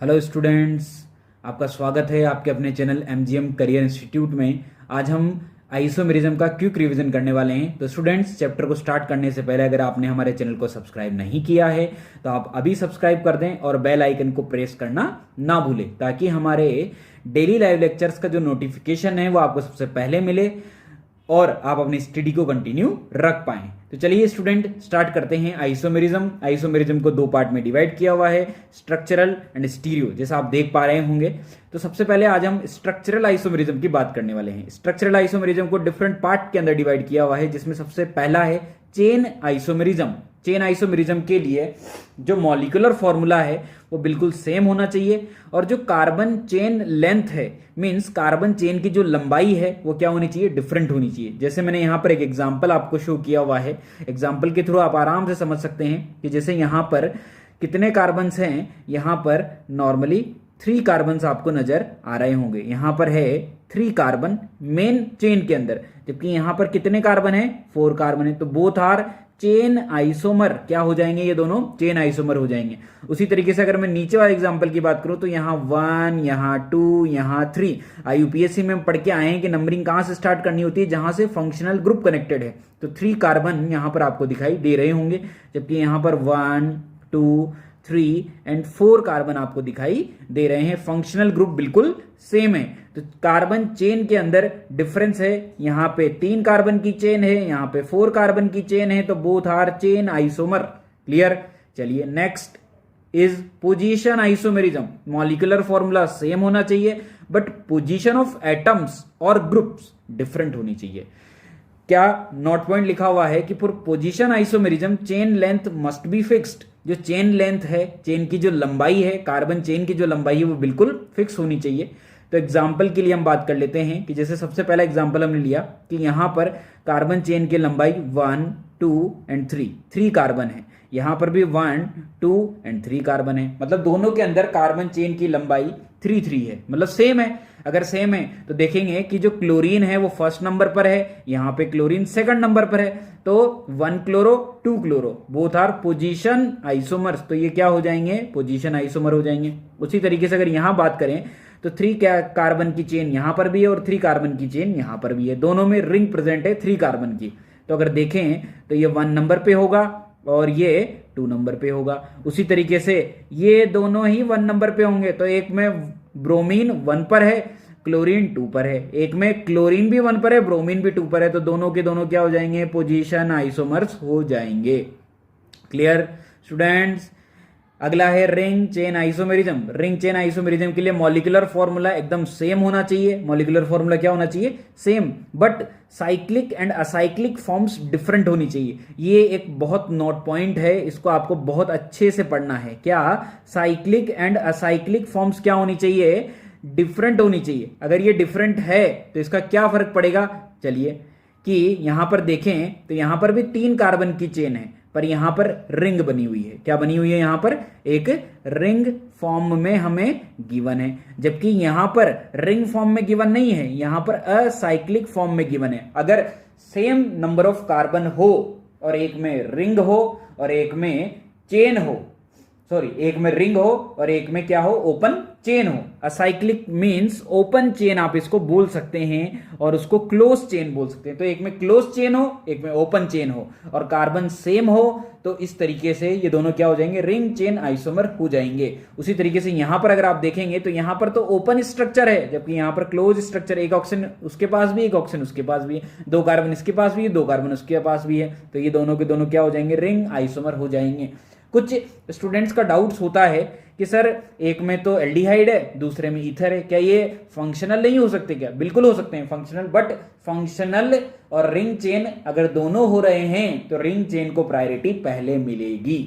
Hello students, आपका स्वागत है आपके अपने चैनल एमजीएम करियर इंस्टीट्यूट में। आज हम आइसोमेरिज्म का क्विक रिवीजन करने वाले हैं। तो स्टूडेंट्स, चैप्टर को स्टार्ट करने से पहले अगर आपने हमारे चैनल को सब्सक्राइब नहीं किया है तो आप अभी सब्सक्राइब कर दें और बेल आइकन को प्रेस करना ना भूलें, ताकि हमारे डेली लाइव लेक्चर्स का जो नोटिफिकेशन है वो आपको सबसे पहले मिले और आप अपनी स्टडी को कंटिन्यू रख पाएं। तो चलिए स्टूडेंट, स्टार्ट करते हैं। आइसोमेरिज्म को दो पार्ट में डिवाइड किया हुआ है, स्ट्रक्चरल एंड स्टीरियो, जैसा आप देख पा रहे होंगे। तो सबसे पहले आज हम स्ट्रक्चरल आइसोमेरिज्म की बात करने वाले हैं। स्ट्रक्चरल आइसोमेरिज्म को डिफरेंट पार्ट के अंदर डिवाइड किया हुआ है, जिसमें सबसे पहला है चेन आइसोमेरिज्म। चेन आइसोमेरिज्म के लिए जो मॉलिक्यूलर फॉर्मूला है वो बिल्कुल सेम होना चाहिए, और जो कार्बन चेन लेंथ है, मींस कार्बन चेन की जो लंबाई है वो क्या होनी चाहिए, डिफरेंट होनी चाहिए। जैसे मैंने यहां पर एक एग्जांपल आपको शो किया हुआ है, एग्जांपल के थ्रू आप आराम से समझ सकते हैं कि जैसे यहां पर कितने कार्बन्स हैं। यहां पर नॉर्मली 3 कार्बन्स आपको नजर आ रहे होंगे। यहां पर है 3 कार्बन मेन चेन के अंदर, जबकि यहां पर कितने कार्बन है, 4 कार्बन है। तो बोथ आर चेन आइसोमर, क्या हो जाएंगे, ये दोनों चेन आइसोमर हो जाएंगे। उसी तरीके से अगर मैं नीचे वाले एग्जांपल की बात करूं तो यहां 1, यहां 2, यहां 3। यूपीएससी में पढ़ के आए हैं कि नंबरिंग कहां से स्टार्ट करनी होती है, जहां से फंक्शनल ग्रुप कनेक्टेड है। तो 3 कार्बन यहां पर आपको दिखाई दे रहे होंगे, जबकि यहां पर 1, 2, 3 एंड 4 कार्बन आपको दिखाई दे रहे हैं। फंक्शनल ग्रुप बिल्कुल सेम है। तो कार्बन चेन के अंदर डिफरेंस है, यहां पे 3 कार्बन की चेन है, यहां पे 4 कार्बन की चेन है, तो both are chain isomer. Clear. चलिए next is position isomerism. Molecular formula same होना चाहिए, बट पोजीशन ऑफ एटम्स और ग्रुप्स डिफरेंट होनी चाहिए। क्या नोट पॉइंट लिखा हुआ है कि for position isomerism chain length must be fixed. जो चेन लेंथ है, चेन की जो लंबाई है, कार्बन चेन की जो लंबाई है वो बिल्कुल फिक्स होनी चाहिए। तो एग्जाम्पल के लिए हम बात कर लेते हैं कि जैसे सबसे पहला एग्जाम्पल हमने लिया कि यहां पर कार्बन चेन की लंबाई 1, 2 एंड 3 कार्बन है। यहां पर भी 1, 2 एंड 3 कार्बन है, मतलब दोनों के अंदर कार्बन चेन की लंबाई 3 है, मतलब सेम है। अगर सेम है तो देखेंगे कि जो क्लोरीन है वो फर्स्ट नंबर पर है, यहां पे क्लोरीन सेकंड नंबर पर है। तो 1 chloro 2 chloro both are position isomers, तो ये क्या हो जाएंगे, पोजीशन आइसोमर हो जाएंगे। उसी तरीके से अगर यहां बात करें तो 3 कार्बन की चेन यहां पर भी है और 3 कार्बन की चेन यहां पर भी है, दोनों में रिंग प्रेजेंट है 3 कार्बन की। तो अगर देखें तो ये 1 नंबर पे होगा और ये 2 नंबर पे होगा। उसी तरीके से ये दोनों ही 1 नंबर पे होंगे, तो एक में ब्रोमीन 1 पर है, क्लोरीन 2 पर है, एक में क्लोरीन भी 1 पर है, ब्रोमीन भी 2 पर है, तो दोनों के दोनों क्या हो जाएंगे, पोजीशन आइसोमर्स हो जाएंगे। Clear students. अगला है ring chain isomerism. Ring chain isomerism के लिए मॉलिक्यूलर फॉर्मूला एकदम सेम होना चाहिए। मॉलिक्यूलर फॉर्मूला क्या होना चाहिए, same, but cyclic and acyclic forms different होनी चाहिए। ये एक बहुत नोट पॉइंट है, इसको आपको बहुत अच्छे से पढ़ना है। क्या साइक्लिक एंड असाइक्लिक फॉर्म्स क्या होनी चाहिए, डिफरेंट होनी चाहिए। अगर ये डिफरेंट है तो इसका क्या फर्क पड़ेगा, चलिए कि यहां पर देखें तो यहां पर भी 3 कार्बन की चेन है, पर यहां पर रिंग बनी हुई है। क्या बनी हुई है, यहां पर एक रिंग फॉर्म में हमें गिवन है, जबकि यहां पर रिंग फॉर्म में गिवन नहीं है, यहां पर असाइक्लिक फॉर्म में गिवन है। अगर सेम नंबर ऑफ कार्बन हो और एक में रिंग हो और एक में चेन हो, सॉरी, एक में रिंग हो और एक में क्या हो, ओपन चेन हो। असाइक्लिक मींस ओपन चेन आप इसको बोल सकते हैं और उसको क्लोज चेन बोल सकते हैं। तो एक में क्लोज चेन हो, एक में ओपन चेन हो और कार्बन सेम हो, तो इस तरीके से ये दोनों क्या हो जाएंगे, रिंग चेन आइसोमर हो जाएंगे। उसी तरीके से यहां पर अगर आप देखेंगे तो यहां पर तो ओपन स्ट्रक्चर है, जबकि यहां पर क्लोज स्ट्रक्चर, एक ऑक्सीजन उसके पास भी, एक ऑक्सीजन उसके पास भी है, 2 कार्बन इसके पास भी है, 2 कार्बन उसके पास भी है, तो ये दोनों के दोनों क्या हो जाएंगे, रिंग आइसोमर हो जाएंगे। कुछ स्टूडेंट्स का डाउट्स होता है कि सर एक में तो एल्डिहाइड है, दूसरे में ईथर है, क्या ये फंक्शनल नहीं हो सकते, क्या बिल्कुल हो सकते हैं फंक्शनल, बट फंक्शनल और रिंग चेन अगर दोनों हो रहे हैं तो रिंग चेन को प्रायोरिटी पहले मिलेगी।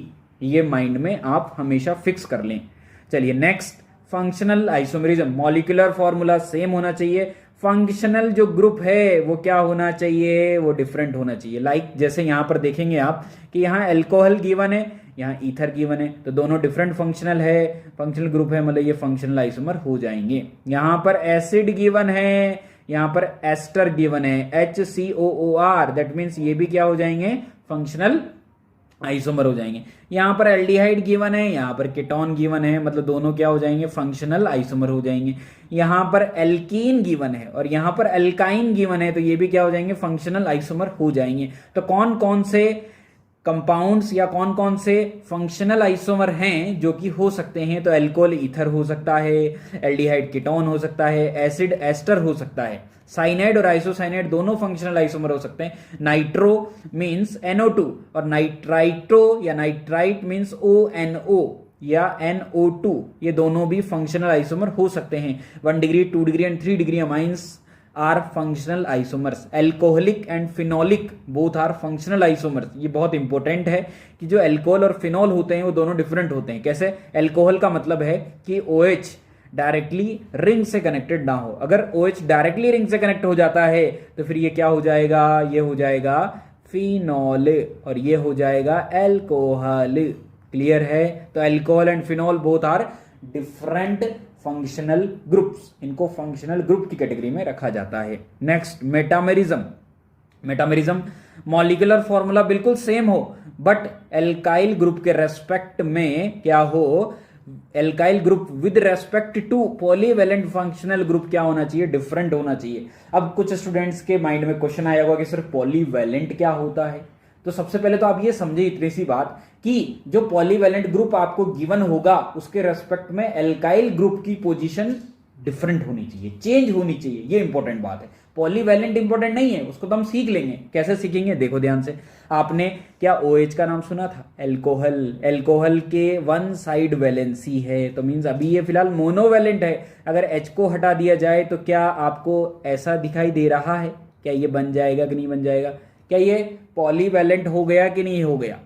ये माइंड में आप हमेशा फिक्स कर लें। चलिए next, functional isomerism. Molecular formula same होना चाहिए, फंक्शनल जो ग्रुप है वो क्या होना चाहिए, वो डिफरेंट होना चाहिए। लाइक जैसे यहां पर देखेंगे आप कि यहां अल्कोहल गिवन है, यहाँ ईथर गिवन है, तो दोनों डिफरेंट फंक्शनल है, फंक्शनल ग्रुप है, मतलब ये फंक्शनल आइसोमर हो जाएंगे। यहां पर एसिड गिवन है, यहां पर एस्टर गिवन है, HCOOR, दैट मीन्स ये भी क्या हो जाएंगे, फंक्शनल आइसोमर हो जाएंगे। यहां पर एल्डिहाइड गिवन है, यहां पर कीटोन गिवन है, मतलब दोनों क्या हो जाएंगे, फंक्शनल आइसोमर हो जाएंगे। यहां पर एल्कीन गिवन है और यहां पर एल्काइन गिवन है, तो ये भी क्या हो जाएंगे, फंक्शनल आइसोमर हो जाएंगे। तो कौन कौन से कंपाउंड्स या कौन कौन से फंक्शनल आइसोमर हैं जो कि हो सकते हैं, तो एल्कोहल ईथर हो सकता है, एल्डिहाइड कीटोन हो सकता है, एसिड एस्टर हो सकता है, साइनाइड और आइसोसाइनाइड दोनों फंक्शनल आइसोमर हो सकते हैं। नाइट्रो मींस NO2 और नाइट्राइट्रो या नाइट्राइट मींस ONO या NO2, ये दोनों भी फंक्शनल आइसोमर हो सकते हैं। 1 degree 2 degree and 3 degree amines are functional isomers. Alcoholic and phenolic both are functional isomers. ये बहुत इंपॉर्टेंट है कि जो एल्कोहल और फिनोल होते हैं वो दोनों डिफरेंट होते हैं। कैसे? एल्कोहल का मतलब है कि OH डायरेक्टली रिंग से कनेक्टेड ना हो। अगर OH डायरेक्टली रिंग से कनेक्ट हो जाता है तो फिर ये क्या हो जाएगा, ये हो जाएगा फिनोल और ये हो जाएगा एल्कोहल। क्लियर है? तो alcohol and phenol both are different functional groups, इनको फंक्शनल ग्रुप की कैटेगरी में रखा जाता है। Next, metamerism. Metamerism molecular formula बिल्कुल सेम हो बट एल्काइल ग्रुप के रेस्पेक्ट में क्या हो, alkyl group with respect to polyvalent functional group क्या होना चाहिए, डिफरेंट होना चाहिए। अब कुछ स्टूडेंट्स के माइंड में क्वेश्चन आया होगा कि सर पॉलीवेलेंट क्या होता है। तो सबसे पहले तो आप ये समझे इतनी सी बात कि जो पॉलीवेलेंट ग्रुप आपको गिवन होगा उसके रेस्पेक्ट में एल्काइल ग्रुप की पोजीशन डिफरेंट होनी चाहिए, चेंज होनी चाहिए। ये इंपॉर्टेंट बात है। पॉलीवेलेंट इंपॉर्टेंट नहीं है, उसको तो हम सीख लेंगे। कैसे सीखेंगे, देखो ध्यान से। आपने क्या OH का नाम सुना था? एल्कोहल। एल्कोहल के 1 साइड वैलेंसी है, तो मींस अभी ये फिलहाल मोनोवेलेंट है। अगर H को हटा दिया जाए तो क्या आपको ऐसा दिखाई दे रहा है? क्या ये बन जाएगा कि नहीं बन जाएगा? क्या ये पॉलीवेलेंट हो गया कि नहीं हो गया?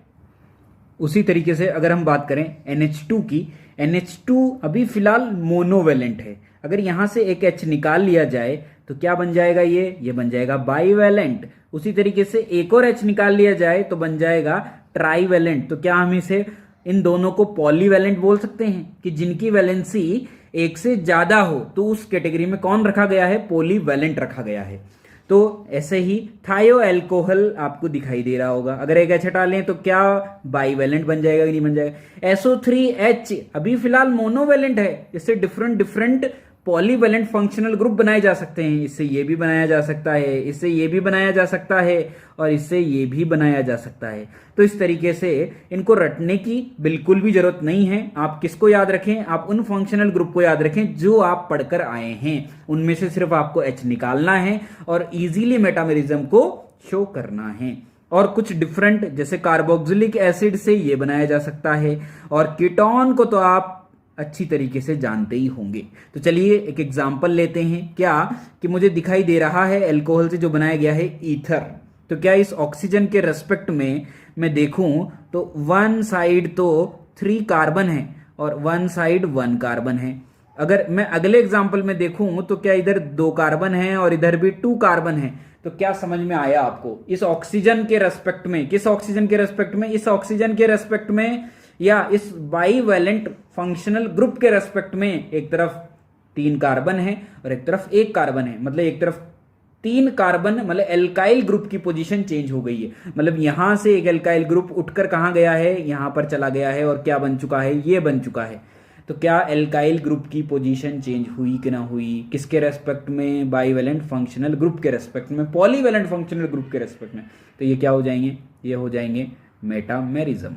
उसी तरीके से अगर हम बात करें NH2 की, NH2 अभी फिलहाल मोनोवेलेंट है। अगर यहां से एक H निकाल लिया जाए तो क्या बन जाएगा, ये बन जाएगा बाईवेलेंट। उसी तरीके से एक और H निकाल लिया जाए तो बन जाएगा ट्राईवेलेंट। तो क्या हम इसे इन दोनों को पॉलीवेलेंट बोल सकते हैं कि जिनकी वैलेंसी एक से ज्यादा हो, तो उस कैटेगरी में कौन रखा गया है, पॉलीवेलेंट रखा गया है। तो ऐसे ही थायो एल्कोहल आपको दिखाई दे रहा होगा। अगर एक H हटा लें तो क्या बाईवेलेंट बन जाएगा कि नहीं बन जाएगा? SO3H अभी फिलहाल मोनोवेलेंट है, इससे different different polyvalent functional group बनाए जा सकते हैं। इससे ये भी बनाया जा सकता है, इससे ये भी बनाया जा सकता है और इससे ये भी बनाया जा सकता है। तो इस तरीके से इनको रटने की बिल्कुल भी जरूरत नहीं है। आप किसको याद रखें, आप उन फंक्शनल ग्रुप को याद रखें जो आप पढ़कर आए हैं। उनमें से सिर्फ आपको H निकालना है और इजीली मेटामेरिज्म को शो करना है। और कुछ डिफरेंट, जैसे कार्बोक्सिलिक एसिड से ये बनाया जा सकता है और कीटोन को तो आप अच्छी तरीके से जानते ही होंगे। तो चलिए एक एग्जांपल लेते हैं। क्या कि मुझे दिखाई दे रहा है एल्कोहल से जो बनाया गया है ईथर। तो क्या इस ऑक्सीजन के रेस्पेक्ट में मैं देखूं तो 1 साइड तो 3 कार्बन है और 1 साइड 1 कार्बन है। अगर मैं अगले एग्जांपल में देखूं तो क्या इधर 2 कार्बन है और इधर भी 2 कार्बन है। तो क्या समझ में आया आपको? इस ऑक्सीजन के रेस्पेक्ट में, किस ऑक्सीजन के रेस्पेक्ट में, इस ऑक्सीजन के रेस्पेक्ट में या इस बाईवेलेंट फंक्शनल ग्रुप के रेस्पेक्ट में एक तरफ 3 कार्बन है और एक तरफ 1 कार्बन है। मतलब एक तरफ 3 कार्बन, मतलब एल्काइल ग्रुप की पोजीशन चेंज हो गई है। मतलब यहां से एक एल्काइल ग्रुप उठकर कहां गया है, यहां पर चला गया है और क्या बन चुका है, ये बन चुका है। तो क्या एल्काइल ग्रुप की पोजीशन चेंज हुई कि ना हुई? किसके रेस्पेक्ट में? बाईवेलेंट फंक्शनल ग्रुप के रेस्पेक्ट में, पॉलीवेलेंट फंक्शनल ग्रुप के रेस्पेक्ट में। तो ये क्या हो जाएंगे, ये हो जाएंगे मेटामेरिज्म।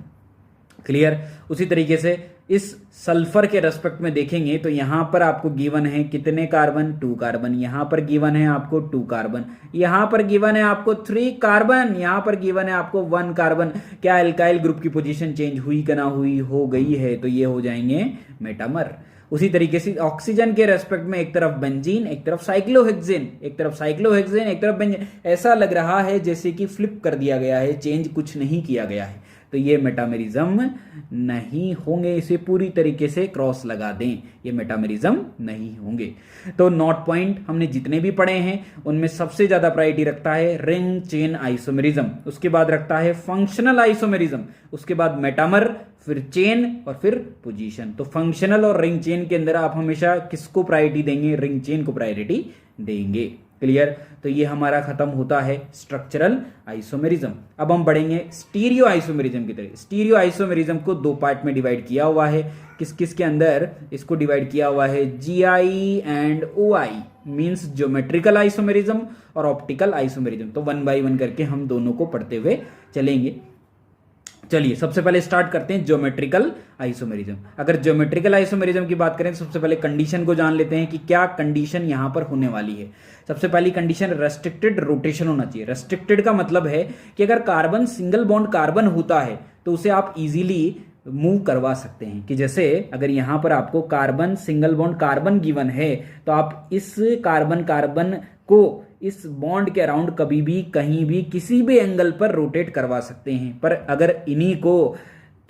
क्लियर? उसी तरीके से इस सल्फर के रेस्पेक्ट में देखेंगे तो यहां पर आपको गिवन है कितने कार्बन, 2 कार्बन। यहां पर गिवन है आपको 2 कार्बन, यहां पर गिवन है आपको 3 कार्बन, यहां पर गिवन है आपको 1 कार्बन। क्या एल्काइल ग्रुप की पोजीशन चेंज हुई कि ना हुई? हो गई है। तो ये हो जाएंगे मेटामर। उसी तरीके से ऑक्सीजन के रेस्पेक्ट में एक तरफ बेंजीन, एक तरफ साइक्लोहेक्सेन, एक तरफ साइक्लोहेक्सेन, एक तरफ बेंजीन। ऐसा लग रहा है जैसे कि फ्लिप कर दिया गया है, चेंज कुछ नहीं किया गया है। तो ये मेटामेरिज्म नहीं होंगे। इसे पूरी तरीके से क्रॉस लगा दें, ये मेटामेरिज्म नहीं होंगे। तो नोट पॉइंट हमने जितने भी पढ़े हैं उनमें सबसे ज्यादा प्रायोरिटी रखता है रिंग चेन आइसोमेरिज्म, उसके बाद रखता है फंक्शनल आइसोमेरिज्म, उसके बाद मेटामर, फिर चेन और फिर पोजीशन। तो फंक्शनल और रिंग चेन के अंदर आप हमेशा किसको प्रायोरिटी देंगे? रिंग चेन को प्रायोरिटी देंगे। क्लियर। तो ये हमारा खत्म होता है स्ट्रक्चरल आइसोमेरिज्म। अब हम बढ़ेंगे स्टीरियो आइसोमेरिज्म की तरफ। स्टीरियो आइसोमेरिज्म को दो पार्ट में डिवाइड किया हुआ है। किस किस के अंदर इसको डिवाइड किया हुआ है? GI and OI means geometrical isomerism और ऑप्टिकल आइसोमेरिज्म। तो वन बाय वन करके हम दोनों को पढ़ते हुए चलेंगे। चलिए सबसे पहले स्टार्ट करते हैं ज्योमेट्रिकल आइसोमेरिज्म। अगर ज्योमेट्रिकल आइसोमेरिज्म की बात करें तो सबसे पहले कंडीशन को जान लेते हैं कि क्या कंडीशन यहां पर होने वाली है। सबसे पहली कंडीशन रेस्ट्रिक्टेड रोटेशन होना चाहिए। रेस्ट्रिक्टेड का मतलब है कि अगर कार्बन सिंगल बॉन्ड कार्बन होता है तो उसे आप इजीली मूव करवा सकते हैं। कि जैसे अगर यहां पर आपको carbon single bond carbon given है तो आप इस कार्बन कार्बन को इस बॉन्ड के अराउंड कभी भी कहीं भी किसी भी एंगल पर रोटेट करवा सकते हैं। पर अगर इन्हीं को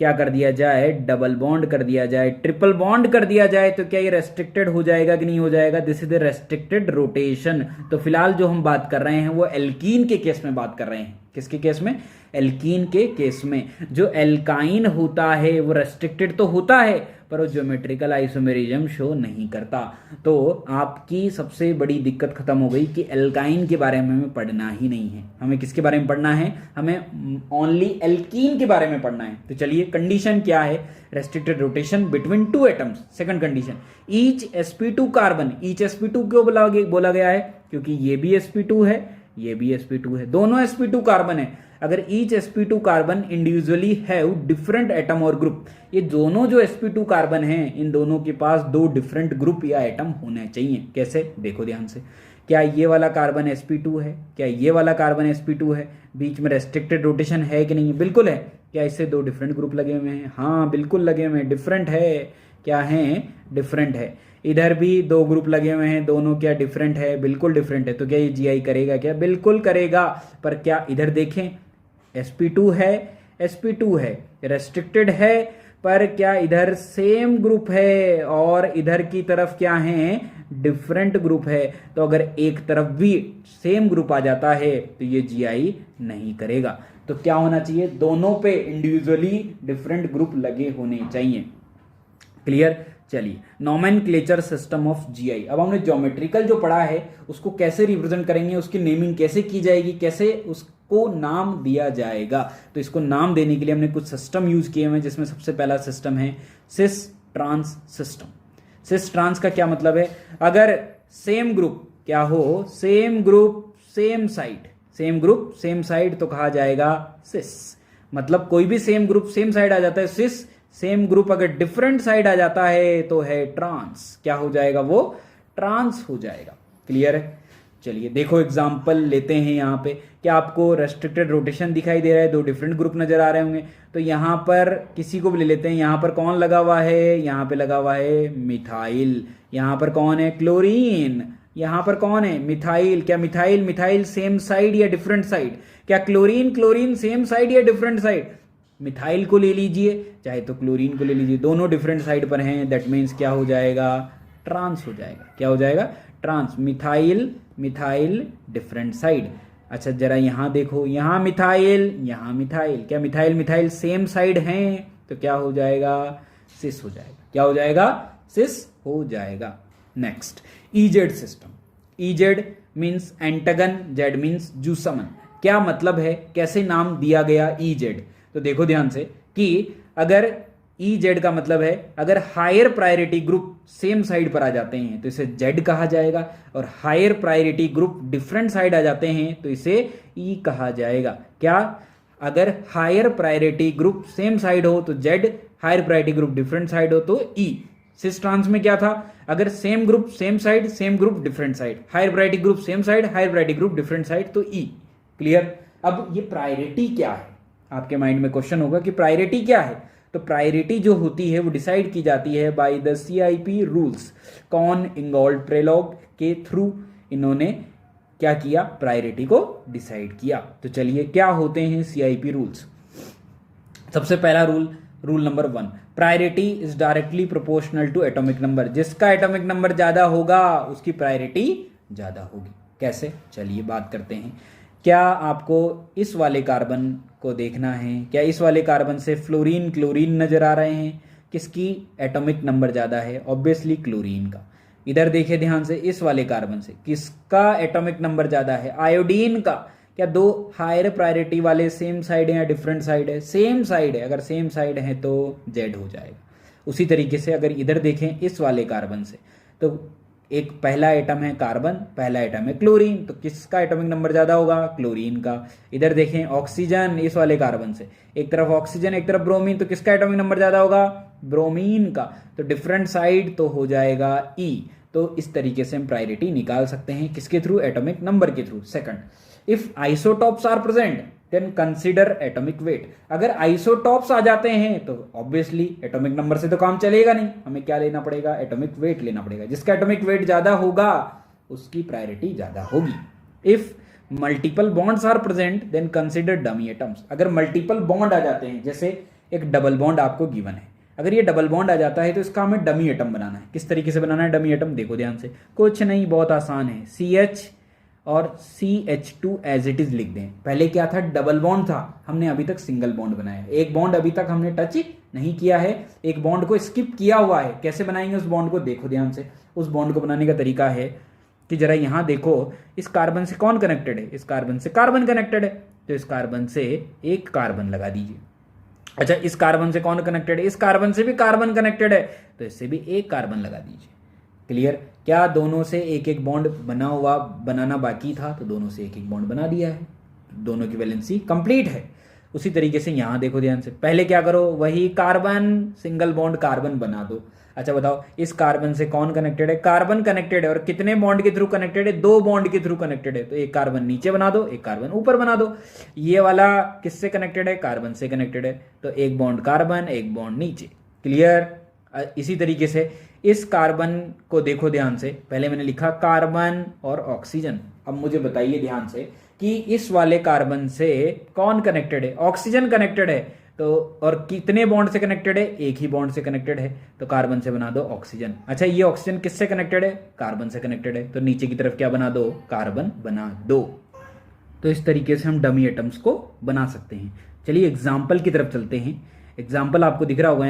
क्या कर दिया जाए? डबल बॉन्ड कर दिया जाए, ट्रिपल बॉन्ड कर दिया जाए, तो क्या ये रेस्ट्रिक्टेड हो जाएगा कि नहीं हो जाएगा? This is the restricted rotation. तो फिलहाल जो हम बात कर रहे हैं वो एल्कीन के केस में बात कर रहे हैं। किसके केस में? एल्कीन के केस में। जो एल्काइन होता है वो रेस्ट्रिक्टेड तो होता है पर वो ज्योमेट्रिकल आइसोमेरिज्म शो नहीं करता। तो आपकी सबसे बड़ी दिक्कत खत्म हो गई कि एल्काइन के बारे में हमें पढ़ना ही नहीं है। हमें किसके बारे में पढ़ना है? हमें ओनली एल्कीन के बारे में पढ़ना है। तो चलिए कंडीशन क्या है? Restricted rotation between two atoms. Second condition, each sp2 carbon. Each sp2 क्यों बोला गया है? क्योंकि ये भी sp2 है, ये भी sp2 है, दोनों sp2 कार्बन है। अगर each sp2 carbon individually have different atom और ग्रुप, ये दोनों जो sp2 कार्बन हैं इन दोनों के पास दो डिफरेंट ग्रुप या एटम होने चाहिए। कैसे? देखो ध्यान से। क्या ये वाला कार्बन sp2 है? क्या ये वाला कार्बन sp2 है? बीच में रेस्ट्रिक्टेड रोटेशन है कि नहीं? बिल्कुल है। क्या इससे दो डिफरेंट ग्रुप लगे हुए हैं? हाँ बिल्कुल लगे हुए हैं। डिफरेंट है। क्या है? डिफरेंट है। इधर भी दो ग्रुप लगे हुए हैं, दोनों क्या डिफरेंट है? बिल्कुल डिफरेंट है। तो क्या ये GI करेगा? क्या बिल्कुल करेगा। पर क्या इधर देखें sp2 है, sp2 है, रेस्ट्रिक्टेड है, पर क्या इधर सेम ग्रुप है और इधर की तरफ क्या है? डिफरेंट ग्रुप है। तो अगर एक तरफ भी सेम ग्रुप आ जाता है तो ये GI नहीं करेगा। तो क्या होना चाहिए? दोनों पे इंडिविजुअली डिफरेंट ग्रुप लगे होने चाहिए। क्लियर। चलिए नोमेनक्लेचर सिस्टम ऑफ GI। अब हमने ज्योमेट्रिकल जो पढ़ा है उसको कैसे रिप्रेजेंट करेंगे, उसकी नेमिंग कैसे की जाएगी, कैसे उसको नाम दिया जाएगा। तो इसको नाम देने के लिए हमने कुछ सिस्टम यूज किए हैं, जिसमें सबसे पहला सिस्टम है cis trans system. Cis trans का क्या मतलब है? अगर सेम ग्रुप क्या हो? Same group same side, same group same side तो कहा जाएगा सिस। मतलब कोई भी सेम ग्रुप सेम साइड आ जाता है सिस। सेम ग्रुप अगर डिफरेंट साइड आ जाता है तो है ट्रांस। क्या हो जाएगा? वो ट्रांस हो जाएगा। क्लियर है। चलिए देखो एग्जांपल लेते हैं। यहाँ पे क्या आपको रेस्ट्रिक्टेड रोटेशन दिखाई दे रहा है? दो डिफरेंट ग्रुप नजर आ रहे होंगे। तो यहाँ पर किसी को भी ले लेते हैं। यहाँ पर कौन लगा हुआ है? यहाँ पे लगा हुआ है मिथाइल। यहाँ पर कौन है? क्लोरीन। यहाँ पर कौन है? मिथाइल। क्या मिथाइल मिथाइल सेम साइड या डिफरेंट साइड? क्या क्लोरीन क्लोरीन सेम साइड या डिफरेंट साइड? मिथाइल को ले लीजिए चाहे तो क्लोरीन को ले लीजिए, दोनों डिफरेंट साइड पर हैं। दैट मीन्स क्या हो जाएगा? ट्रांस हो जाएगा। क्या हो जाएगा? Trans. Methyl methyl different side. अच्छा जरा यहां देखो, यहां मिथाइल यहां मिथाइल। क्या मिथाइल मिथाइल सेम साइड हैं? तो क्या हो जाएगा? सिस हो जाएगा। क्या हो जाएगा? सिस हो जाएगा। Next EZ system. EZ means एंटागन, जेड मीन्स जूसमन। क्या मतलब है? कैसे नाम दिया गया ईजेड? तो देखो ध्यान से कि अगर EZ का मतलब है अगर higher priority group same side पर आ जाते हैं तो इसे Z कहा जाएगा, और higher priority group different side आ जाते हैं तो इसे E कहा जाएगा। क्या? अगर higher priority group same side हो तो Z, higher priority group different side हो तो E। सिस ट्रांस में क्या था? अगर same group same side, same group different side, higher priority group same side, higher priority group different side तो E। Clear. अब ये प्रायोरिटी क्या है? आपके माइंड में क्वेश्चन होगा कि प्रायोरिटी क्या है। तो प्रायोरिटी जो होती है वो डिसाइड की जाती है बाय द CIP रूल्स। कौन? इंगोल्ड प्रेलोग के थ्रू इन्होंने क्या किया? प्रायोरिटी को डिसाइड किया। तो चलिए क्या होते हैं CIP रूल्स। सबसे पहला rule number 1, priority is directly proportional to atomic number. जिसका एटॉमिक नंबर ज्यादा होगा उसकी प्रायोरिटी ज्यादा होगी। कैसे? चलिए बात करते हैं। क्या आपको इस वाले कार्बन को देखना है? क्या इस वाले कार्बन से फ्लोरीन क्लोरीन नजर आ रहे हैं? किसकी एटॉमिक नंबर ज्यादा है? ऑब्वियसली क्लोरीन का। इधर देखिए ध्यान से, इस वाले कार्बन से किसका एटॉमिक नंबर ज्यादा है? आयोडीन का। क्या दो हायर प्रायोरिटी वाले सेम साइड है या डिफरेंट साइड है? सेम साइड है। अगर सेम साइड है तो जेड हो जाएगा। उसी तरीके से अगर इधर देखें इस वाले कार्बन से, तो एक पहला एटम है कार्बन, पहला एटम है क्लोरीन, तो किसका एटॉमिक नंबर ज्यादा होगा? क्लोरीन का। इधर देखें ऑक्सीजन, इस वाले कार्बन से, एक तरफ ऑक्सीजन एक तरफ ब्रोमीन, तो किसका एटॉमिक नंबर ज्यादा होगा? ब्रोमीन का। तो डिफरेंट साइड तो हो जाएगा ई। तो इस तरीके से हम प्रायोरिटी निकाल सकते हैं, किसके थ्रू? एटॉमिक नंबर के through. Second, if isotopes are present then consider atomic weight. अगर आइसोटॉप्स आ जाते हैं तो ऑब्वियसली एटॉमिक नंबर से तो काम चलेगा नहीं, हमें क्या लेना पड़ेगा? एटॉमिक वेट लेना पड़ेगा। जिसका एटॉमिक वेट ज्यादा होगा उसकी प्रायोरिटी ज्यादा होगी। If multiple bonds are present then consider dummy atoms. अगर मल्टीपल बॉन्ड आ जाते हैं, जैसे एक डबल बॉन्ड आपको गिवन है, अगर ये डबल बॉन्ड आ जाता है तो इसका हमें डमी एटम बनाना है। किस तरीके से बनाना है डमी एटम? देखो ध्यान से, कुछ नहीं, बहुत आसान है। CH और CH2 एज इट इज लिख दें। पहले क्या था? डबल बॉन्ड था, हमने अभी तक सिंगल बॉन्ड बनाया है। एक बॉन्ड अभी तक हमने टच नहीं किया है, एक बॉन्ड को स्किप किया हुआ है। कैसे बनाएंगे उस बॉन्ड को? देखो ध्यान से, उस बॉन्ड को बनाने का तरीका है कि जरा यहां देखो, इस कार्बन से कौन कनेक्टेड है? इस कार्बन से कार्बन कनेक्टेड है, तो इस कार्बन से एक कार्बन लगा दीजिए। अच्छा, इस कार्बन से कौन कनेक्टेड है? इस कार्बन से भी कार्बन कनेक्टेड है, तो इससे भी एक कार्बन लगा दीजिए। क्लियर? क्या दोनों से एक एक बॉन्ड बनाना बाकी था? तो दोनों से एक एक बॉन्ड बना दिया है, दोनों की वैलेंसी कंप्लीट है। उसी तरीके से यहां देखो ध्यान से, पहले क्या करो? वही कार्बन सिंगल बॉन्ड कार्बन बना दो। अच्छा बताओ, इस कार्बन से कौन कनेक्टेड है? कार्बन कनेक्टेड है। और कितने बॉन्ड के थ्रू कनेक्टेड है? 2 बॉन्ड के थ्रू कनेक्टेड है। तो एक कार्बन नीचे बना दो, एक कार्बन ऊपर बना दो। ये वाला किससे कनेक्टेड है? कार्बन से कनेक्टेड है, तो एक बॉन्ड कार्बन एक बॉन्ड नीचे। क्लियर? इसी तरीके से इस कार्बन को देखो ध्यान से, पहले मैंने लिखा कार्बन और ऑक्सीजन। अब मुझे बताइए ध्यान से कि इस वाले कार्बन से कौन कनेक्टेड है? ऑक्सीजन कनेक्टेड है। तो और कितने बॉन्ड से कनेक्टेड है? एक ही बॉन्ड से कनेक्टेड है, तो कार्बन से बना दो ऑक्सीजन। अच्छा, ये ऑक्सीजन किससे कनेक्टेड है? कार्बन से कनेक्टेड है, तो नीचे की तरफ क्या बना दो? कार्बन बना दो। तो इस तरीके से हम डमी एटम्स को बना सकते हैं। चलिए एग्जाम्पल की तरफ चलते हैं। एग्जाम्पल आपको दिख रहा होगा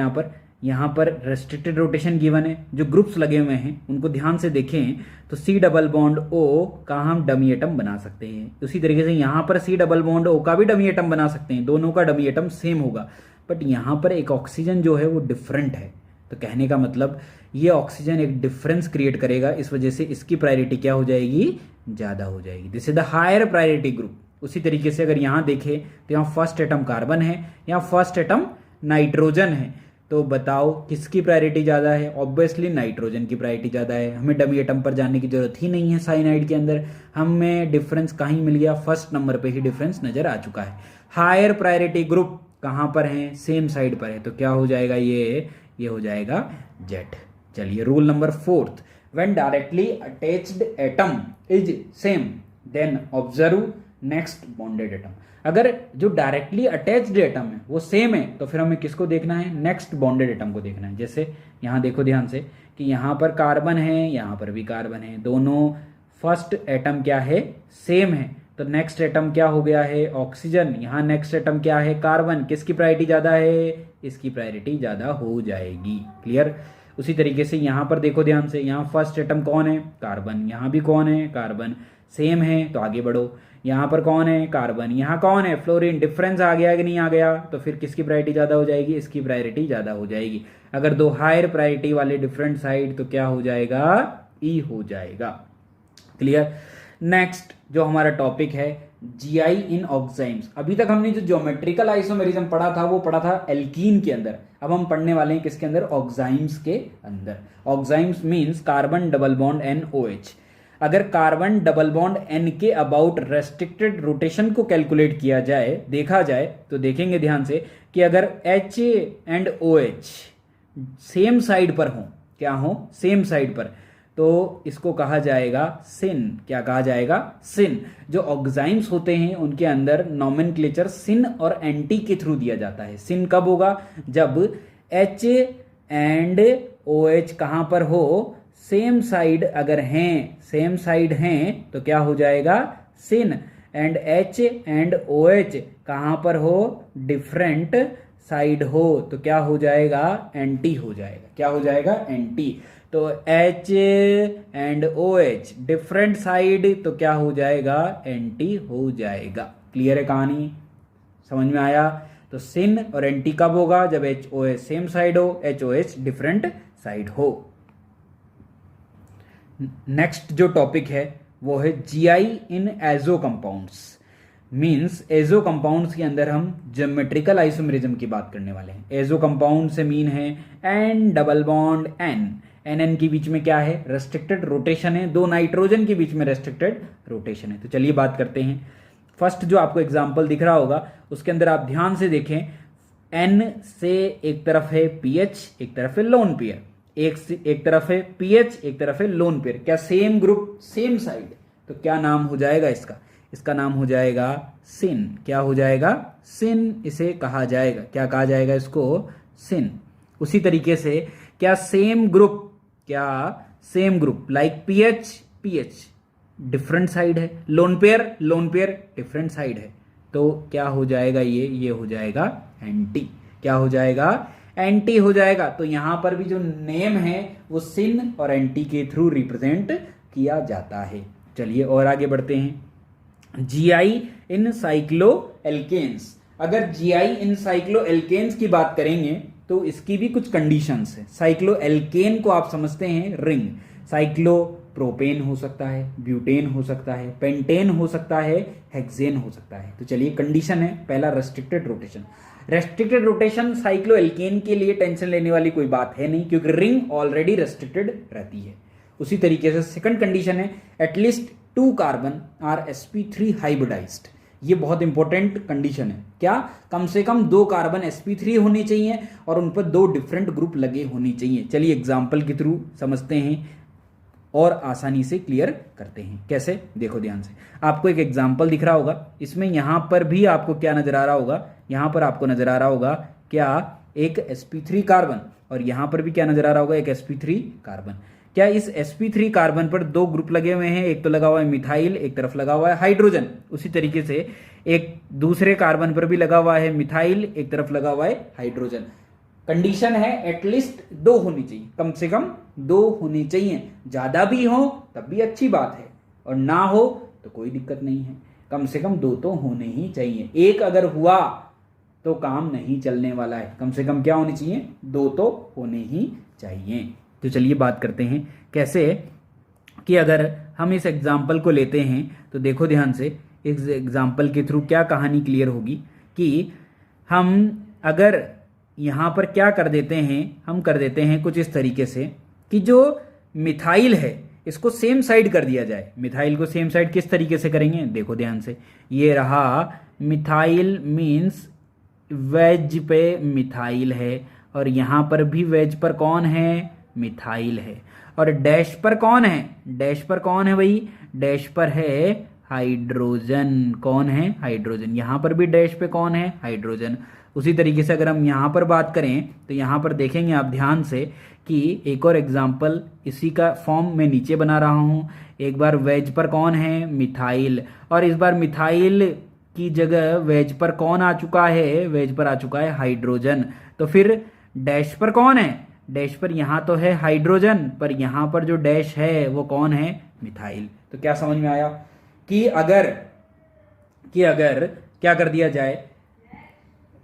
यहाँ पर रेस्ट्रिक्टेड रोटेशन गिवन है, जो ग्रुप्स लगे हुए हैं उनको ध्यान से देखें तो C डबल बॉन्ड O का हम डमी एटम बना सकते हैं। उसी तरीके से यहाँ पर C डबल बॉन्ड O का भी डमी एटम बना सकते हैं, दोनों का डमी एटम सेम होगा। बट यहाँ पर एक ऑक्सीजन जो है वो डिफरेंट है, तो कहने का मतलब ये ऑक्सीजन एक डिफरेंस क्रिएट करेगा, इस वजह से इसकी प्रायोरिटी क्या हो जाएगी? ज्यादा हो जाएगी। This is the higher priority group. उसी तरीके से अगर यहाँ देखें तो यहाँ फर्स्ट एटम कार्बन है, यहाँ फर्स्ट एटम नाइट्रोजन है, तो बताओ किसकी प्रायोरिटी ज्यादा है? ऑब्वियसली नाइट्रोजन की प्रायोरिटी ज्यादा है। हमें डमी एटम पर जाने की जरूरत ही नहीं है। साइनाइड के अंदर हमें डिफरेंस कहीं मिल गया? फर्स्ट नंबर पे ही डिफरेंस नजर आ चुका है। हायर प्रायोरिटी ग्रुप कहां पर है? सेम साइड पर है, तो क्या हो जाएगा? ये हो जाएगा जेड। चलिए rule number 4, when directly attached atom is same then observe next bonded atom. अगर जो डायरेक्टली अटैच्ड एटम है वो सेम है तो फिर हमें किसको देखना है? नेक्स्ट बॉन्डेड एटम को देखना है। जैसे यहां देखो ध्यान से कि यहां पर कार्बन है, यहां पर भी कार्बन है, दोनों फर्स्ट एटम क्या है? सेम है, तो नेक्स्ट एटम क्या हो गया है? ऑक्सीजन। यहां नेक्स्ट एटम क्या है? कार्बन। किसकी प्रायोरिटी ज्यादा है? इसकी प्रायोरिटी ज्यादा हो जाएगी। क्लियर? उसी तरीके से यहां पर देखो ध्यान से, यहां फर्स्ट एटम कौन है? कार्बन। यहां भी कौन है? कार्बन। सेम है तो आगे बढ़ो। यहां पर कौन है? कार्बन। यहां कौन है? फ्लोरीन। डिफरेंस आ गया कि नहीं आ गया? तो फिर किसकी प्रायोरिटी ज्यादा हो जाएगी? इसकी प्रायोरिटी ज्यादा हो जाएगी। अगर दो हायर प्रायोरिटी वाले डिफरेंट साइड तो क्या हो जाएगा? ई हो जाएगा। क्लियर? नेक्स्ट जो हमारा टॉपिक है GI इन ऑक्साइम्स। अभी तक हमने जो ज्योमेट्रिकल आइसोमेरिज्म पढ़ा था वो पढ़ा था एल्कीन के अंदर, अब हम पढ़ने वाले हैं किसके अंदर? ऑक्साइम्स के अंदर। Oximes means carbon double bond NOH। अगर कार्बन डबल बॉन्ड N के अबाउट रेस्ट्रिक्टेड रोटेशन को कैलकुलेट किया जाए, देखा जाए, तो देखेंगे ध्यान से कि अगर H and OH same side पर हो, क्या हो? सेम साइड पर, तो इसको कहा जाएगा सिन। क्या कहा जाएगा? सिन। जो ऑक्साइम्स होते हैं उनके अंदर नॉमेनक्लेचर सिन और एंटी के थ्रू दिया जाता है। सिन कब होगा? जब H एंड OH कहां पर हो? सेम साइड अगर हैं, सेम साइड हैं तो क्या हो जाएगा? सिन। एंड H एंड OH कहां पर हो? डिफरेंट साइड हो तो क्या हो जाएगा, एंटी हो जाएगा। क्या हो जाएगा, एंटी। तो H and OH different side तो क्या हो जाएगा, एंटी हो जाएगा। क्लियर है कहानी, समझ में आया। तो सिन और एंटी कब होगा, जब HOH सेम साइड हो, HOH डिफरेंट साइड हो। नेक्स्ट जो टॉपिक है वो है GI in azo compounds. Means azo compounds के अंदर हम ज्योमेट्रिकल आइसोमेरिज्म की बात करने वाले हैं। एजो कंपाउंड से मीन है N डबल बॉन्ड N के बीच में क्या है, रेस्ट्रिक्टेड रोटेशन है, दो नाइट्रोजन के बीच में रेस्ट्रिक्टेड रोटेशन है। तो चलिए बात करते हैं। फर्स्ट जो आपको एग्जाम्पल दिख रहा होगा उसके अंदर आप ध्यान से देखें, N से एक तरफ है PH, एक तरफ है लोन पेयर, एक तरफ है PH, एक तरफ है लोन पेयर। क्या सेम ग्रुप सेम साइड, तो क्या नाम हो जाएगा इसका, इसका नाम हो जाएगा सिन। क्या हो जाएगा, सिन इसे कहा जाएगा। क्या कहा जाएगा इसको, सिन। उसी तरीके से क्या सेम ग्रुप, क्या same group like PH different side है, लोन पेयर डिफरेंट साइड है, तो क्या हो जाएगा, ये हो जाएगा एंटी। क्या हो जाएगा, एंटी हो जाएगा। तो यहां पर भी जो नेम है वो सिन और एंटी के थ्रू रिप्रेजेंट किया जाता है। चलिए और आगे बढ़ते हैं। GI इन साइक्लो एल्केन्स। अगर GI इन साइक्लो एल्केन्स की बात करेंगे तो इसकी भी कुछ कंडीशंस है। साइक्लो एल्केन को आप समझते हैं रिंग, साइक्लो प्रोपेन हो सकता है, ब्यूटेन हो सकता है, पेंटेन हो सकता है, हेक्सेन हो सकता है। तो चलिए कंडीशन है पहला restricted rotation. Restricted rotation cycloalkane के लिए टेंशन लेने वाली कोई बात है नहीं, क्योंकि रिंग ऑलरेडी रेस्ट्रिक्टेड रहती है। उसी तरीके से सेकंड कंडीशन है at least 2 carbon are sp3 hybridised. ये बहुत इंपॉर्टेंट कंडीशन है। क्या, कम से कम 2 कार्बन sp3 होने चाहिए और उन पर 2 डिफरेंट ग्रुप लगे होने चाहिए। चलिए एग्जाम्पल के थ्रू समझते हैं और आसानी से क्लियर करते हैं। कैसे, देखो ध्यान से। आपको एक एग्जाम्पल दिख रहा होगा, इसमें यहां पर भी आपको क्या नजर आ रहा होगा, यहां पर आपको नजर आ रहा होगा क्या, एक sp3 कार्बन, और यहां पर भी क्या नजर आ रहा होगा, एक sp3 कार्बन। क्या इस sp3 कार्बन पर 2 ग्रुप लगे हुए हैं, एक तो लगा हुआ है मिथाइल, एक तरफ लगा हुआ है हाइड्रोजन। उसी तरीके से एक दूसरे कार्बन पर भी लगा हुआ है मिथाइल, एक तरफ लगा हुआ है हाइड्रोजन। कंडीशन है एटलीस्ट 2 होनी चाहिए, कम से कम 2 होनी चाहिए। ज्यादा भी हो तब भी अच्छी बात है, और ना हो तो कोई दिक्कत नहीं है, कम से कम 2 तो होने ही चाहिए। एक अगर हुआ तो काम नहीं चलने वाला है, कम से कम क्या होनी चाहिए, 2 तो होने ही चाहिए। तो चलिए बात करते हैं कैसे, कि अगर हम इस एग्जाम्पल को लेते हैं तो देखो ध्यान से, इस एग्जाम्पल के थ्रू क्या कहानी क्लियर होगी कि हम अगर यहां पर क्या कर देते हैं, हम कर देते हैं कुछ इस तरीके से कि जो मिथाइल है इसको सेम साइड कर दिया जाए। मिथाइल को सेम साइड किस तरीके से करेंगे, देखो ध्यान से, ये रहा मिथाइल, मीन्स वेज पे मिथाइल है, और यहां पर भी वेज पर कौन है, मिथाइल है, और डैश पर कौन है, डैश पर कौन है भाई, डैश पर है हाइड्रोजन। कौन है, हाइड्रोजन। यहां पर भी डैश पे कौन है, हाइड्रोजन। उसी तरीके से अगर हम यहां पर बात करें तो यहां पर देखेंगे आप ध्यान से कि एक और एग्जाम्पल इसी का फॉर्म में नीचे बना रहा हूं। एक बार वेज पर कौन है, मिथाइल, और इस बार मिथाइल की जगह वेज पर कौन आ चुका है, वेज पर आ चुका है हाइड्रोजन। तो फिर डैश पर कौन है, डैश पर यहां तो है हाइड्रोजन, पर यहां पर जो डैश है वो कौन है, मिथाइल। तो क्या समझ में आया कि अगर क्या कर दिया जाए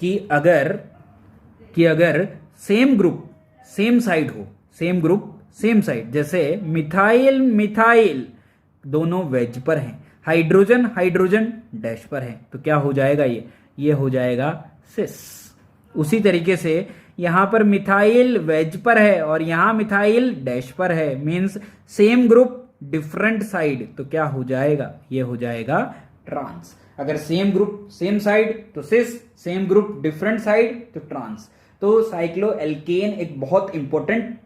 कि अगर सेम ग्रुप सेम साइड हो, सेम ग्रुप सेम साइड, जैसे मिथाइल दोनों वेज पर हैं, हाइड्रोजन डैश पर है, तो क्या हो जाएगा, ये हो जाएगा सिस। उसी तरीके से यहां पर मिथाइल वेज पर है और यहां मिथाइल डैश पर है, means same group different side, तो क्या हो जाएगा, ये हो जाएगा ट्रांस। अगर सेम ग्रुप सेम साइड तो सिस, सेम ग्रुप डिफरेंट साइड तो ट्रांस। तो साइक्लो एल्केन एक बहुत इंपॉर्टेंट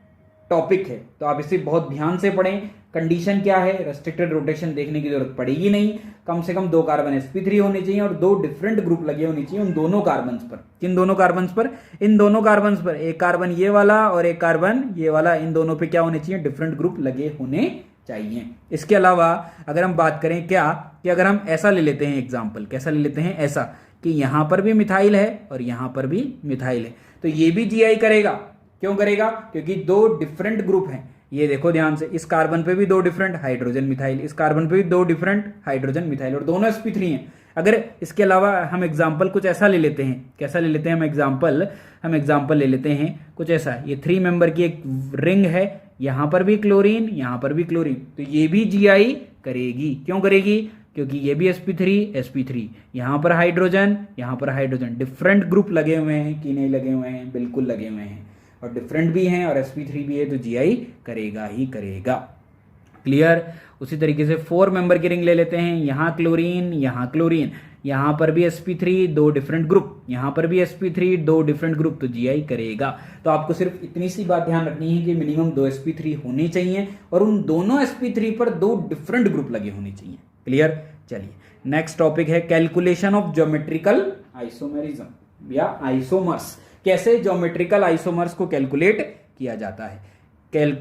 टॉपिक है, तो आप इसे बहुत ध्यान से पढ़ें। कंडीशन क्या है, रेस्ट्रिक्टेड रोटेशन देखने की जरूरत पड़ेगी नहीं, कम से कम 2 कार्बन sp3 होने चाहिए और 2 डिफरेंट ग्रुप लगे होने चाहिए उन दोनों कार्बन पर। किन दोनों कार्बन पर, इन दोनों कार्बन पर, एक कार्बन ये वाला और एक कार्बन ये वाला, इन दोनों पे क्या होने चाहिए, डिफरेंट ग्रुप लगे होने चाहिए। इसके अलावा अगर हम बात करें क्या, कि अगर हम ऐसा ले लेते हैं एग्जाम्पल, कैसा ले लेते हैं, ऐसा कि यहां पर भी मिथाइल है और यहां पर भी मिथाइल है, तो ये भी जीआई करेगा। क्यों करेगा? क्योंकि दो डिफरेंट ग्रुप हैं। ये देखो ध्यान से, इस कार्बन पे भी दो डिफरेंट हाइड्रोजन मिथाइल, इस कार्बन पे भी दो डिफरेंट हाइड्रोजन मिथाइल, और दोनों sp3 हैं। अगर इसके अलावा हम एग्जाम्पल कुछ ऐसा ले लेते हैं, कैसा ले लेते हैं हम एग्जाम्पल ले लेते हैं कुछ ऐसा, ये 3 मेंबर की एक रिंग है, यहां पर भी क्लोरीन, यहां पर भी क्लोरीन, तो ये भी जीआई करेगी। क्यों करेगी? क्योंकि ये भी sp3 यहां पर हाइड्रोजन, डिफरेंट ग्रुप लगे हुए हैं कि नहीं लगे हुए हैं? बिल्कुल लगे हुए हैं, और डिफरेंट भी हैं और sp3 भी है, तो जीआई करेगा ही करेगा। क्लियर? उसी तरीके से 4 मेंबर की रिंग ले लेते हैं, यहां क्लोरीन, यहां पर भी sp3 दो डिफरेंट ग्रुप, यहां पर भी sp3 दो डिफरेंट ग्रुप, तो जीआई करेगा। तो आपको सिर्फ इतनी सी बात ध्यान रखनी है कि मिनिमम 2 sp3 होने चाहिए और उन दोनों sp3 पर दो डिफरेंट ग्रुप लगे होने चाहिए। क्लियर? चलिए नेक्स्ट टॉपिक है कैलकुलेशन ऑफ ज्योमेट्रिकल आइसोमेरिज्म या आइसोमर्स। कैसे ज्योमेट्रिकल आइसोमर्स को कैलकुलेट किया जाता है।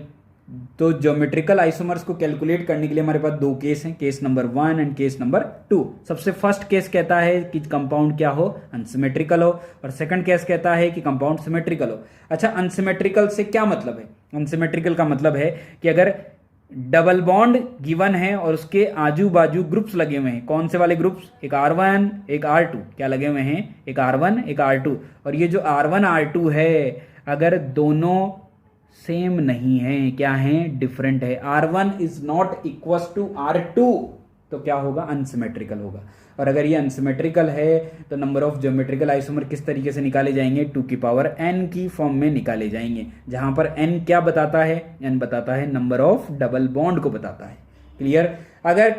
तो ज्योमेट्रिकल आइसोमर्स को कैलकुलेट करने के लिए हमारे पास दो केस हैं, case number 1 and case number 2। सबसे फर्स्ट केस कहता है कि कंपाउंड क्या हो? अनसिमेट्रिकल हो, और सेकंड केस कहता है कि कंपाउंड सिमेट्रिकल हो। अच्छा, अनसिमेट्रिकल से क्या मतलब है? अनसिमेट्रिकल का मतलब है कि अगर डबल बॉन्ड गिवन है और उसके आजू बाजू ग्रुप्स लगे हुए हैं, कौन से वाले ग्रुप्स? एक R1 एक R2, क्या लगे हुए हैं? एक R1 एक R2, और ये जो R1 R2 है अगर दोनों सेम नहीं है, क्या है? डिफरेंट है, R1 is not equal to R2, तो क्या होगा? अनसिमेट्रिकल होगा। और अगर ये अनसिमेट्रिकल है तो नंबर ऑफ ज्योमेट्रिकल आइसोमर किस तरीके से निकाले जाएंगे? 2 की पावर n की फॉर्म में निकाले जाएंगे, जहां पर n क्या बताता है? n बताता है नंबर ऑफ डबल बॉन्ड को बताता है। क्लियर? अगर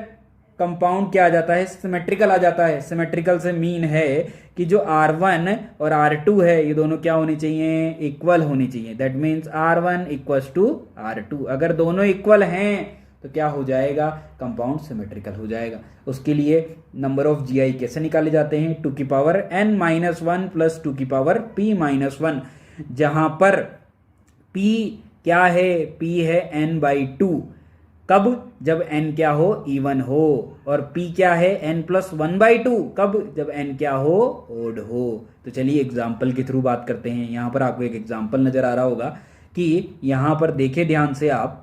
कंपाउंड क्या आ जाता है? सिमेट्रिकल आ जाता है। सिमेट्रिकल से मीन है कि जो R1 और R2 है ये दोनों क्या होने चाहिए? इक्वल होने चाहिए। That means R1 equals to R2। अगर दोनों इक्वल हैं तो क्या हो जाएगा? कंपाउंड सिमेट्रिकल हो जाएगा। उसके लिए नंबर ऑफ जीआई कैसे निकाले जाते हैं? 2 की पावर n-1 प्लस 2 की पावर p-1, जहां पर p क्या है? p है n/2। कब? जब n क्या हो? इवन हो। और p क्या है? n+1/2। कब? जब n क्या हो? ओड हो। तो चलिए एग्जाम्पल के थ्रू बात करते हैं। यहां पर आपको एक एग्जाम्पल नजर आ रहा होगा कि यहां पर देखे ध्यान से आप,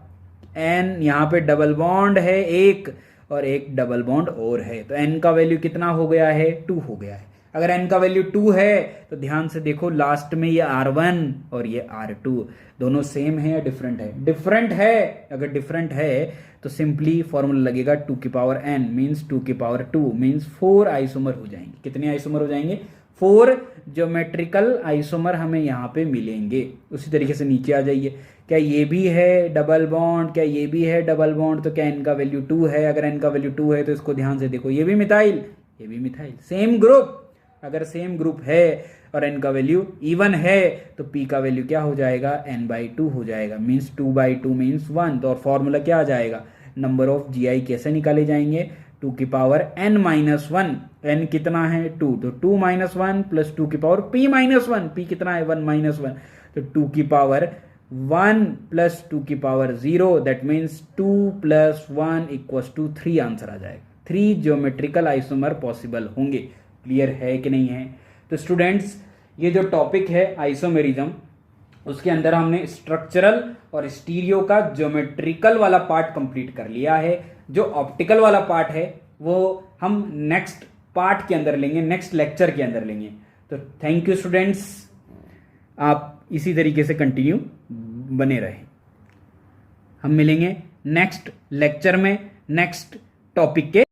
n यहां पे डबल बॉन्ड है एक और एक डबल बॉन्ड और है, तो n का वैल्यू कितना हो गया है? 2 हो गया है। अगर n का वैल्यू 2 है तो ध्यान से देखो लास्ट में ये R1 और ये R2 दोनों सेम है या डिफरेंट है? डिफरेंट है। अगर डिफरेंट है तो सिंपली फॉर्मूला लगेगा 2 की पावर n मीन्स 2 की पावर 2 मीन्स 4 आइसोमर हो जाएंगे। कितने आइसोमर हो जाएंगे? 4 ज्योमेट्रिकल आइसोमर हमें यहाँ पे मिलेंगे। उसी तरीके से नीचे आ जाइए, क्या ये भी है डबल बॉन्ड? क्या ये भी है डबल बॉन्ड? तो क्या n का वैल्यू 2 है? अगर n का वैल्यू 2 है तो इसको ध्यान से देखो, ये भी मिथाइल, ये भी मिथाइल, सेम ग्रुप। अगर सेम ग्रुप है और n का वैल्यू इवन है तो p का वैल्यू क्या हो जाएगा? n/2 हो जाएगा, मीन्स 2/2 मीन्स 1। तो और फॉर्मूला क्या आ जाएगा? नंबर ऑफ जीआई कैसे निकाले जाएंगे? 2 की पावर n-1, n कितना है? 2, तो 2-1 प्लस 2 की पावर p-1, p कितना है? 1-1, तो 2 की पावर 1 प्लस 2 की पावर 0, दैट मीन्स 2 + 1 = 3 आंसर आ जाएगा। 3 ज्योमेट्रिकल आइसोमर पॉसिबल होंगे। क्लियर है कि नहीं है? तो स्टूडेंट्स, ये जो टॉपिक है आइसोमेरिज्म, उसके अंदर हमने स्ट्रक्चरल और स्टीरियो का ज्योमेट्रिकल वाला पार्ट कंप्लीट कर लिया है। जो ऑप्टिकल वाला पार्ट है वो हम नेक्स्ट पार्ट के अंदर लेंगे, नेक्स्ट लेक्चर के अंदर लेंगे। तो थैंक यू स्टूडेंट्स, आप इसी तरीके से कंटिन्यू बने रहे। हम मिलेंगे नेक्स्ट लेक्चर में नेक्स्ट टॉपिक के